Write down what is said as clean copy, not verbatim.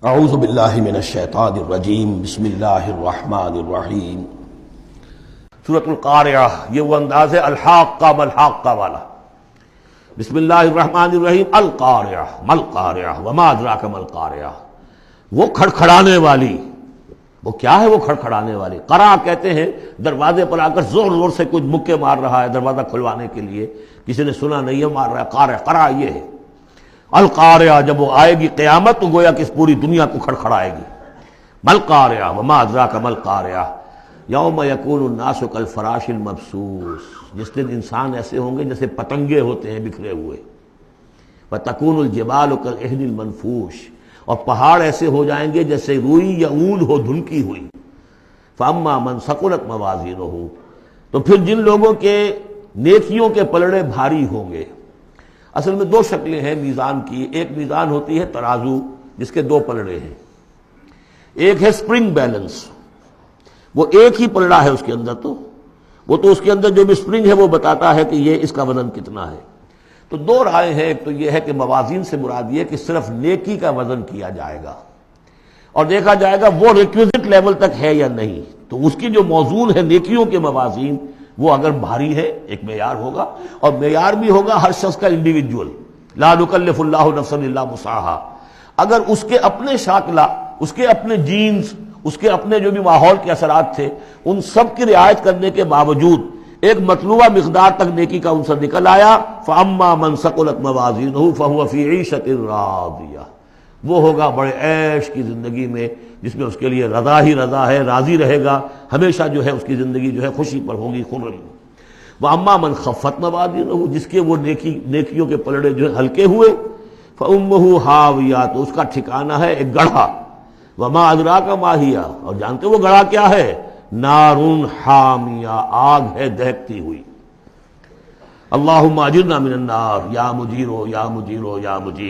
اعوذ باللہ من الشیطان الرجیم بسم اللہ الرحمن الرحیم۔ سورۃ القارعہ، یہ وہ انداز ہے الحاقہ ملحاقہ والا۔ بسم اللہ الرحمن الرحیم۔ القارعہ ملقارعہ وما ادراک ملقارعہ، وہ کھڑکھڑانے والی۔ وہ کیا ہے وہ کھڑکھڑانے والی؟ قرع کہتے ہیں دروازے پر آ کر زور زور سے کوئی مکے مار رہا ہے دروازہ کھلوانے کے لیے، کسی نے سنا نہیں ہے مار رہا ہے، قارع قرع یہ ہے۔ القارعہ، جب وہ آئے گی قیامت تو گویا کہ اس پوری دنیا کو کھڑکھڑائے گی۔ ملقارعہ وما ادراک ملقارعہ، یوم یکون الناس کالفراش المبثوث، جس دن انسان ایسے ہوں گے جیسے پتنگے ہوتے ہیں بکھرے ہوئے۔ وتکون الجبال کالعہن المنفوش، اور پہاڑ ایسے ہو جائیں گے جیسے روئی یا اون ہو دھنکی ہوئی۔ فاما من ثقلت موازینہ، تو پھر جن لوگوں کے نیکیوں کے پلڑے بھاری ہوں گے۔ اصل میں دو شکلیں ہیں میزان کی، ایک میزان ہوتی ہے ترازو جس کے دو پلڑے ہیں، ایک ہے سپرنگ بیلنس، وہ ایک ہی پلڑا ہے اس کے اندر، تو وہ تو اس کے اندر جو بھی سپرنگ ہے وہ بتاتا ہے کہ یہ اس کا وزن کتنا ہے۔ تو دو رائے ہیں، ایک تو یہ ہے کہ موازین سے مراد یہ کہ صرف نیکی کا وزن کیا جائے گا اور دیکھا جائے گا وہ ریکویزٹ لیول تک ہے یا نہیں، تو اس کی جو موزون ہے نیکیوں کے موازین وہ اگر بھاری ہے ایک معیار ہوگا، اور معیار بھی ہوگا ہر شخص کا انڈیویجول، لا نکلف اللہ نفسا الا وسعہا۔ اگر اس کے اپنے شاکلہ، اس کے اپنے جینز، اس کے اپنے جو بھی ماحول کے اثرات تھے، ان سب کی رعایت کرنے کے باوجود ایک مطلوبہ مقدار تک نیکی کا عنصر نکل آیا، فاما من ثقلت موازینہ فہو فی عیشۃ راضیہ، وہ ہوگا بڑے عیش کی زندگی میں جس میں اس کے لیے رضا ہی رضا ہے، راضی رہے گا ہمیشہ، جو ہے اس کی زندگی جو ہے خوشی پر ہوگی، خرم۔ واما من خفت موازینہ، جس کے وہ نیکیوں کے پلڑے جو ہے ہلکے ہوئے، فامہ ہاویہ، تو اس کا ٹھکانہ ہے ایک گڑھا۔ وما ادراک ما ہی، اور جانتے وہ گڑھا کیا ہے؟ نار حامیہ، آگ ہے دہکتی ہوئی۔ اللہم اجرنا من النار، یا مجیرو یا مجیرو یا مجیر۔